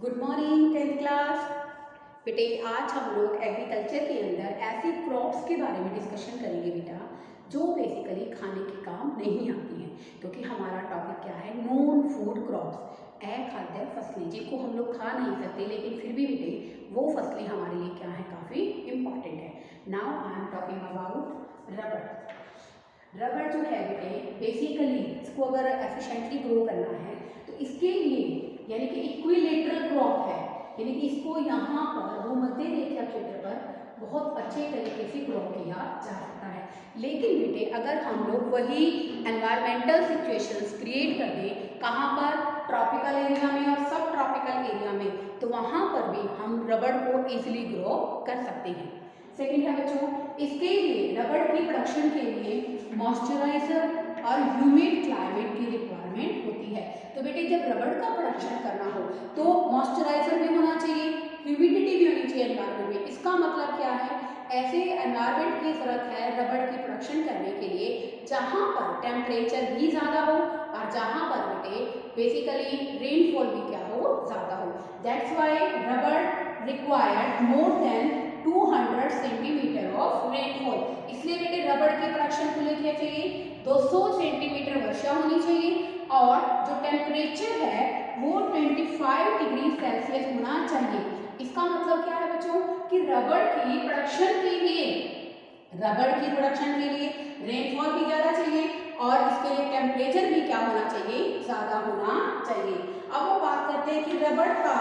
Good morning 10th class. बेटे आज हम लोग एग्रीकल्चर के अंदर ऐसी क्रॉप्स के बारे में डिस्कशन करेंगे बेटा जो बेसिकली खाने के काम नहीं आती हैं, क्योंकि हमारा टॉपिक क्या है, नॉन फूड क्रॉप्स, अखाद्य फसलें जिनको हम लोग खा नहीं सकते लेकिन फिर भी बेटे वो फसलें हमारे लिए क्या है, काफ़ी इम्पॉर्टेंट है। Now I am talking about rubber. Rubber जो है बेटे बेसिकली इसको अगर एफिशिएंटली ग्रो करना है तो इसके लिए यानी कि इक्विलेटरल क्रॉप है, यानी कि इसको यहाँ पर भूमध्य रेखा क्षेत्र पर बहुत अच्छे तरीके से ग्रो किया जा सकता है। लेकिन बेटे अगर हम लोग वही एनवायरमेंटल सिचुएशंस क्रिएट कर दें, कहाँ पर, ट्रॉपिकल एरिया में और सब ट्रॉपिकल एरिया में, तो वहाँ पर भी हम रबर को इजीली ग्रो कर सकते हैं। सेकेंड है बच्चों, इसके लिए रबर की प्रोडक्शन के लिए मॉइस्चराइजर और ह्यूमिड क्लाइमेट की रिक्वायरमेंट होती है। तो बेटे जब रबर का प्रोडक्शन करना हो तो मॉइस्चराइजर भी होना चाहिए, ह्यूमिडिटी भी होनी चाहिए एनवायरमेंट में। इसका मतलब क्या है, ऐसे एनवायरमेंट की जरूरत है रबर की प्रोडक्शन करने के लिए जहाँ पर टेम्परेचर भी ज़्यादा हो और जहाँ पर बेटे बेसिकली रेनफॉल भी क्या हो, ज़्यादा हो। That's why rubber required more than 200 centimetre of rainfall. इसलिए बेटे रबर के प्रोडक्शन को लिए क्या चाहिए, 200 सेंटीमीटर वर्षा होनी चाहिए और जो टेम्परेचर है वो 25 डिग्री सेल्सियस होना चाहिए। इसका मतलब क्या है बच्चों कि रबर की प्रोडक्शन के लिए रेनफॉल भी ज़्यादा चाहिए और इसके लिए टेम्परेचर भी क्या होना चाहिए, ज़्यादा होना चाहिए। अब वो बात करते हैं कि रबर का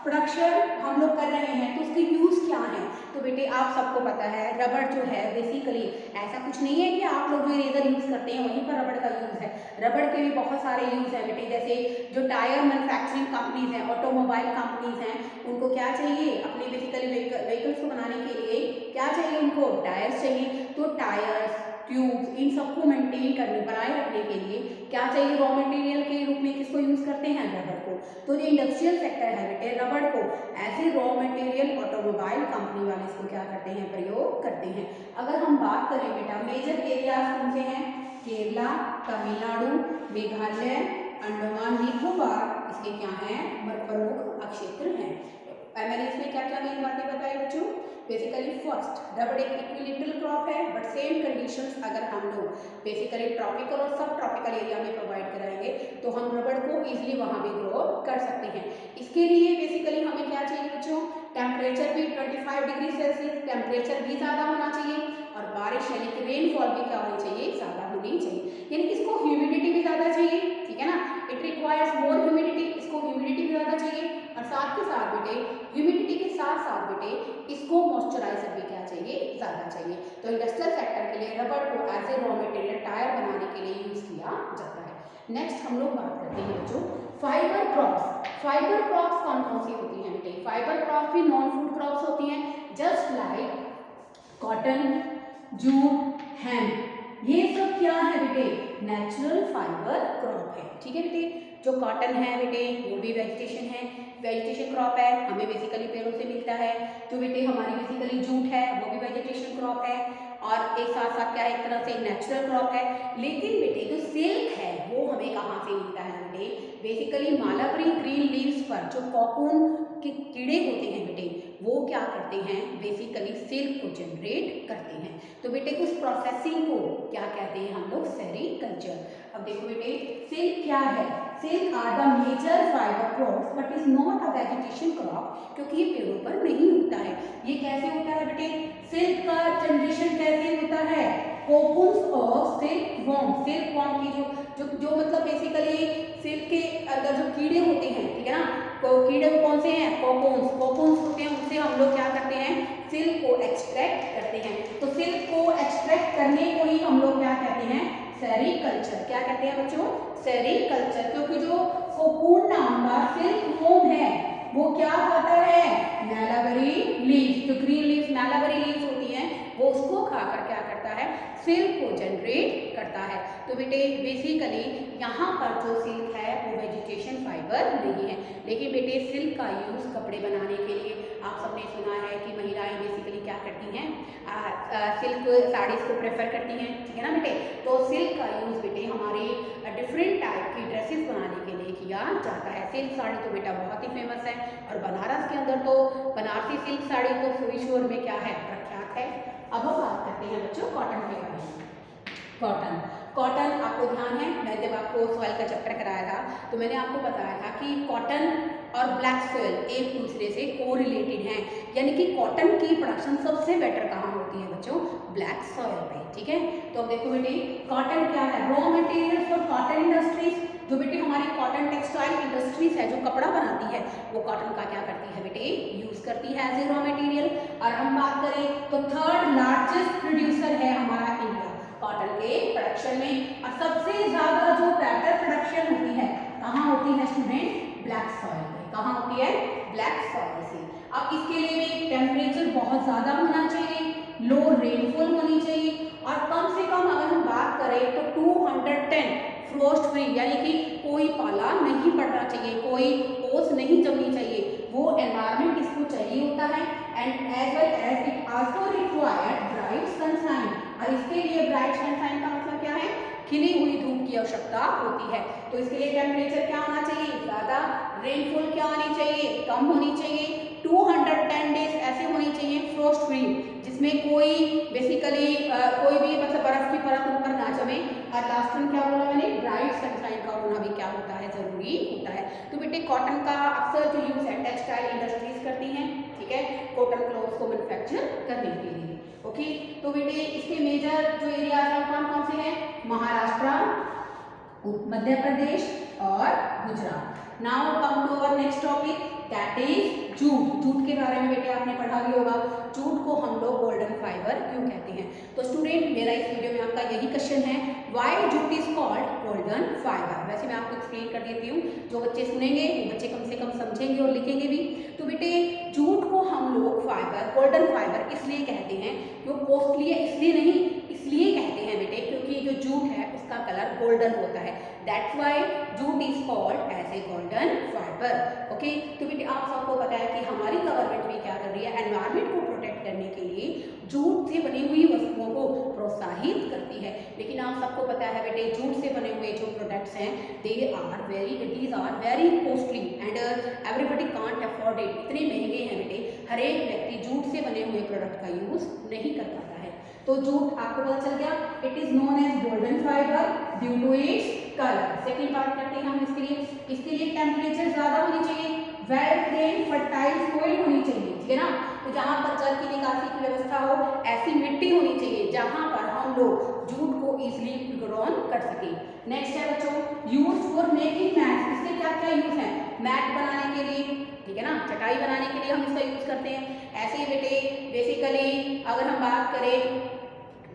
प्रोडक्शन हम लोग कर रहे हैं तो उसके यूज़ क्या है। तो बेटे आप सबको पता है रबर जो है बेसिकली ऐसा कुछ नहीं है कि आप लोग जो इरेजर यूज़ करते हैं वहीं पर रबर का यूज़ है। रबर के भी बहुत सारे यूज़ है बेटे, जैसे जो टायर मैन्युफैक्चरिंग कंपनीज हैं, ऑटोमोबाइल कंपनीज हैं, उनको क्या चाहिए, अपने बेसिकली व्हीकल्स को बनाने के लिए क्या चाहिए, उनको टायर्स चाहिए। तो टायर्स, ट्यूब्स, इन सबको मेंटेन करने, बनाए रखने के लिए क्या चाहिए, रॉ मटेरियल के रूप में किसको यूज़ करते हैं, रबर को। तो जो इंडस्ट्रियल सेक्टर है बेटे रबर को as a raw material automobile company वाले इसको क्या करते हैं, प्रयोग करते हैं। अगर हम बात करें बेटा मेजर एरियाज कौन से हैं, केरला, तमिलनाडु, मेघालय, अंडमान निकोबार, इसके क्या हैं, प्रमुख क्षेत्र हैं। मैंने इसमें क्या क्या मेन बातें बताई बच्चों, बेसिकली फर्स्ट रबर एक इक्विलेटरल क्रॉप है, बट सेम कंडीशंस अगर हम लोग बेसिकली ट्रॉपिकल और सब ट्रॉपिकल एरिया में प्रोवाइड कराएंगे तो हम रबर को इजीली वहाँ भी ग्रो कर सकते हैं। इसके लिए बेसिकली हमें क्या चाहिए बच्चों, टेम्परेचर भी 25 डिग्री सेल्सियस, टेम्परेचर भी ज़्यादा होना चाहिए और बारिश यानी कि रेनफॉल भी क्या होनी चाहिए, ज़्यादा होनी चाहिए। यानी कि इसको ह्यूमिडिटी भी ज़्यादा चाहिए, ठीक है ना, इट रिक्वायर्स मोर ह्यूमिडिटी, इसको ह्यूमिडिटी भी ज़्यादा चाहिए और साथ के साथ बेटे ह्यूमिडिटी के साथ साथ बेटे इसको मॉइस्चराइजर भी क्या चाहिए, ज़्यादा चाहिए। तो इंडस्ट्रियल सेक्टर के लिए रबर को as a raw material tyre बनाने के लिए यूज़ किया जाता है। नेक्स्ट हम लोग बात करते हैं बच्चों फाइबर क्रॉप्स। फाइबर क्रॉप्स कौन कौन सी होती हैं बेटे, फाइबर क्रॉप्स भी नॉन फूड क्रॉप्स होती हैं, just like cotton, jute, hemp, ये सब क्या है बेटे, नेचुरल फाइबर क्रॉप है। ठीक है बेटे, जो कॉटन है बेटे वो भी वेजिटेशन है, वेजिटेशन क्रॉप है, हमें बेसिकली पेड़ों से मिलता है। जो बेटे हमारी बेसिकली जूट है वो भी वेजिटेशन क्रॉप है और एक साथ साथ क्या है, एक तरह से नेचुरल क्रॉप है। लेकिन बेटे जो सिल्क है वो हमें कहाँ से मिलता है बेटे, बेसिकली मालाबरी ग्रीन लीव्स पर जो कॉकून के कीड़े होते हैं बेटे वो क्या करते हैं, बेसिकली सिल्क को जनरेट करते हैं। तो बेटे उस प्रोसेसिंग को क्या कहते हैं हम लोग, सेरीकल्चर। अब देखो बेटे सिल्क क्या है, silk are the major fibre crops but is not a vegetation crop, क्योंकि ये पेड़ों पर नहीं उगता है। ये कैसे होता है बेटे, सिल्क का जनरेशन कैसे होता है, cocoons of silk worm, silk worm की जो मतलब बेसिकली सिल्क के अंदर जो कीड़े होते हैं, ठीक है ना, तो कीड़े कौन से हैं, कोकून्स होते हैं, उससे हम लोग क्या करते हैं, सिल्क को एक्सट्रैक्ट करते हैं। तो सिल्क को एक्सट्रैक्ट करने को ही हम लोग क्या कहते हैं, सेरीकल्चर। क्या कहते हैं बच्चों, सेरीकल्चर, क्योंकि जो कोकून नाम का सिल्क वॉर्म है वो क्या खाता है, मैलाबरी लीव्स, जो ग्रीन लीव्स मैलाबरी लीव्स होती हैं वो उसको खाकर क्या करता है, सिल्क को जनरेट करता है। तो बेटे बेसिकली यहाँ पर जो सिल्क है वो वेजिटेशन फाइबर नहीं है, लेकिन बेटे सिल्क का यूज़ कपड़े बनाने के लिए, आप सबने सुना है कि महिलाएं बेसिकली क्या करती हैं, सिल्क साड़ीज़ को प्रेफर करती हैं, ठीक है ना बेटे। तो सिल्क का यूज़ बेटे हमारे डिफरेंट टाइप की ड्रेसेस बनाने के लिए किया जाता है। सिल्क साड़ी तो बेटा बहुत ही फेमस है, और बनारस के अंदर तो बनारसी सिल्क साड़ी तो विश्व में क्या है, प्रख्यात है। अब हम बात करते हैं बच्चों कॉटन के बारे में। कॉटन आपको ध्यान है, मैं जब आपको सॉइल का चैप्टर कराया था तो मैंने आपको बताया था कि कॉटन और ब्लैक सॉइल एक दूसरे से कोरिलेटेड हैं, यानी कि कॉटन की प्रोडक्शन सबसे बेटर कहाँ होती है बच्चों, ब्लैक सॉइल पे, ठीक है। तो अब देखो बेटे कॉटन क्या है, raw material for cotton industries, जो बेटे हमारी कॉटन टेक्सटाइल इंडस्ट्रीज है जो कपड़ा बनाती है वो कॉटन का क्या करती है बेटे, यूज करती है एज ए रॉ मटेरियल। और हम बात करें तो थर्ड लार्जेस्ट प्रोड्यूसर है हमारा इंडिया कॉटन के प्रोडक्शन में, और सबसे ज्यादा जो बेटर प्रोडक्शन होती है कहाँ होती है स्टूडेंट, ब्लैक सॉइल पे। कहाँ होती है, ब्लैक सॉइल से। अब इसके लिए भी टेम्परेचर बहुत ज्यादा होना चाहिए, लो रेनफॉल होनी चाहिए, और कम से कम अगर हम बात करें तो 210 फ्रोस्ट फ्री, यानी कि कोई पाला नहीं पड़ना चाहिए, कोई ओस नहीं जमनी चाहिए, वो एनवायरनमेंट इसको चाहिए होता है। And as well as it also required bright sunshine, और इसके लिए ब्राइट सनशाइन का मतलब क्या है, खिली हुई धूप की आवश्यकता होती है। तो इसके लिए टेम्परेचर क्या होना चाहिए, ज़्यादा, रेनफॉल क्या होनी चाहिए, कम होनी चाहिए, 210 डेज ऐसे होनी चाहिए फ्रोस्ट फ्री, जिसमें कोई बेसिकली कोई भी मतलब बर्फ की परत ऊपर ना जमे, और लास्ट में क्या बोला मैंने, ब्राइट सनशाइन का होना भी क्या होता है, जरूरी होता है। तो बेटे कॉटन का अक्सर जो यूज है टेक्सटाइल इंडस्ट्रीज करती हैं, ठीक है, कॉटन क्लॉथ्स को मैन्युफैक्चर करने के लिए। ओके, तो बेटे इसके मेजर जो एरियाज हैं कौन कौन से हैं, महाराष्ट्र, मध्य प्रदेश और Gujarat. Now come to our next topic, that is jute. Jute के बारे में बेटे आपने पढ़ा भी होगा, जूट को हम लोग गोल्डन फाइबर क्यों कहते हैं। तो स्टूडेंट मेरा इस वीडियो में आपका यही क्वेश्चन है, why jute is called golden fibre. वैसे मैं आपको एक्सप्लेन कर देती हूँ, जो बच्चे सुनेंगे वो बच्चे कम से कम समझेंगे और लिखेंगे भी। तो बेटे जूट को हम लोग फाइबर, गोल्डन फाइबर इसलिए कहते हैं, वो कॉस्टली है इसलिए नहीं, इसलिए कहते हैं बेटे क्योंकि जो जूट है उसका कलर गोल्डन होता है, that's why jute is called as a golden fibre. Okay, तो बेटे आप सबको पता है कि हमारी गवर्नमेंट भी क्या कर रही है, एनवायरनमेंट को प्रोटेक्ट करने के लिए जूट से बनी हुई वस्तुओं को प्रोत्साहित करती है। लेकिन आप सबको पता है बेटे जूट से बने हुए जो प्रोडक्ट्स हैं these are very costly and everybody can't afford it, इतने महंगे हैं बेटे, हर एक व्यक्ति जूट से बने हुए प्रोडक्ट का यूज नहीं कर पाता है। तो जूट आपको पता चल गया, it is known as golden fibre due to its colour. Second बात करते हैं हम इसके लिए टेम्परेचर ज्यादा होनी चाहिए, वेल ड्रेन फर्टाइल सॉइल होनी चाहिए, ठीक है ना। तो जहाँ पर जल की निकासी की व्यवस्था हो, ऐसी मिट्टी होनी चाहिए जहाँ पर हम लोग जूट को इजिली ग्रोन कर सके। नेक्स्ट है बच्चों, यूज फॉर मेकिंग मैट। इसके क्या क्या यूज है, मैट बनाने के लिए, ठीक है ना, चटाई बनाने के लिए हम इसका यूज करते हैं। ऐसे ही बेटे बेसिकली अगर हम बात करें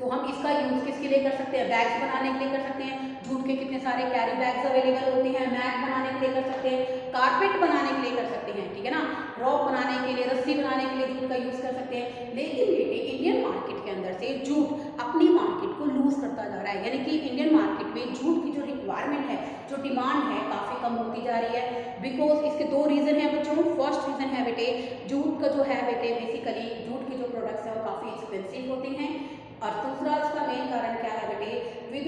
तो हम इसका यूज किसके लिए कर सकते हैं, बैग्स बनाने के लिए कर सकते हैं, जूट के कितने सारे कैरी बैग्स अवेलेबल होते हैं, मैट बनाने के लिए कर सकते हैं, कारपेट बनाने के लिए कर सकते हैं, ठीक है ना, रॉप बनाने के लिए, रस्सी बनाने के लिए जूट का यूज कर सकते हैं। लेकिन बेटे इंडियन मार्केट के अंदर से जूट अपनी मार्केट को लूज करता जा रहा है, यानी कि इंडियन मार्केट में जूट की जो रिक्वायरमेंट है, जो डिमांड है, काफी कम होती जा रही है। बिकॉज इसके दो रीजन है बच्चों। फर्स्ट रीजन है बेटे जूट का जो है बेटे बेसिकली जूट के जो प्रोडक्ट्स हैं वो काफी एक्सपेंसिव होते हैं, और दूसरा इसका मेन कारण क्या है बेटे, विद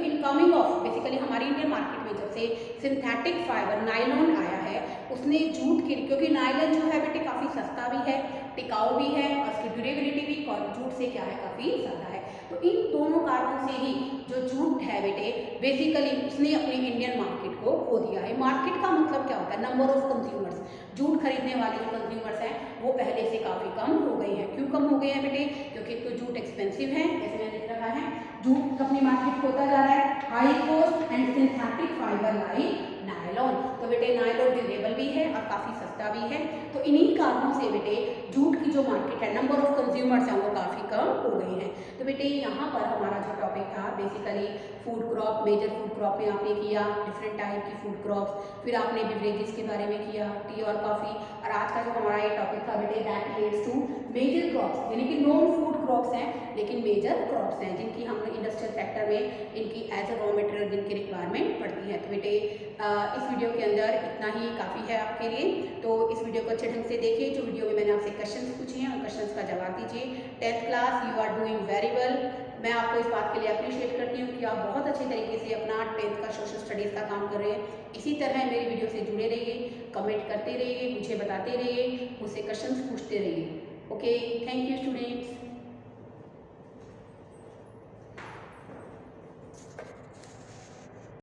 इनकमिंग ऑफ बेसिकली हमारी इंडियन मार्केट में जब से सिंथेटिक फाइबर नायलॉन आया है, उसने जूट की, क्योंकि नायलॉन जो है बेटे काफ़ी सस्ता भी है, टिकाऊ भी है, और उसकी ड्यूरेबिलिटी भी जूट से क्या है, काफ़ी ज़्यादा है। तो इन दोनों कारणों से ही जो जूट है बेटे बेसिकली उसने अपनी इंडियन मार्केट को खो दिया है। मार्केट का मतलब क्या होता है, नंबर ऑफ कंज्यूमर्स, जूट खरीदने वाले जो कंज्यूमर्स हैं वो पहले से काफ़ी कम हो गए हैं। क्यों कम हो गए हैं बेटे, क्योंकि तो जूट एक्सपेंसिव है, जैसे मैंने लिख रखा है, जूट अपनी मार्केट खोता जा रहा है, high cost and synthetic fibre like nylon. तो बेटे नायलॉन ड्यूरेबल भी है और काफ़ी सस्ता भी है, तो इन्हीं कारणों से बेटे जूट की जो मार्केट है, नंबर ऑफ कंज्यूमर्स हैं वो काफ़ी कम हो गए हैं। तो बेटे यहाँ पर हमारा जो टॉपिक था basically food crop, major food crop में आपने किया डिफरेंट टाइप की फूड क्रॉप्स, फिर आपने बेवरेजेस के बारे में किया, टी और कॉफ़ी, और आज का जो हमारा ये टॉपिक था बेटे that relates to major crops, यानी कि नॉन फूड क्रॉप्स हैं लेकिन मेजर क्रॉप्स हैं जिनकी हम इंडस्ट्रियल सेक्टर में इनकी एज अ रॉ मटेरियल जिनकी रिक्वायरमेंट पड़ती है। तो बेटे इस वीडियो के अंदर इतना ही काफ़ी है आपके लिए। तो इस वीडियो को अच्छे ढंग से देखिए। जो वीडियो में मैंने आपसे क्वेश्चंस पूछे हैं उन क्वेश्चंस का जवाब दीजिए। 10th class you are doing very well. मैं आपको इस बात के लिए अप्रिशिएट करती हूँ कि आप बहुत अच्छे तरीके से अपना 10th का सोशल स्टडीज़ का काम कर रहे हैं। इसी तरह मेरी वीडियो से जुड़े रहिए, कमेंट करते रहिए, मुझे बताते रहिए, मुझसे क्वेश्चंस पूछते रहिए। Okay, thank you students.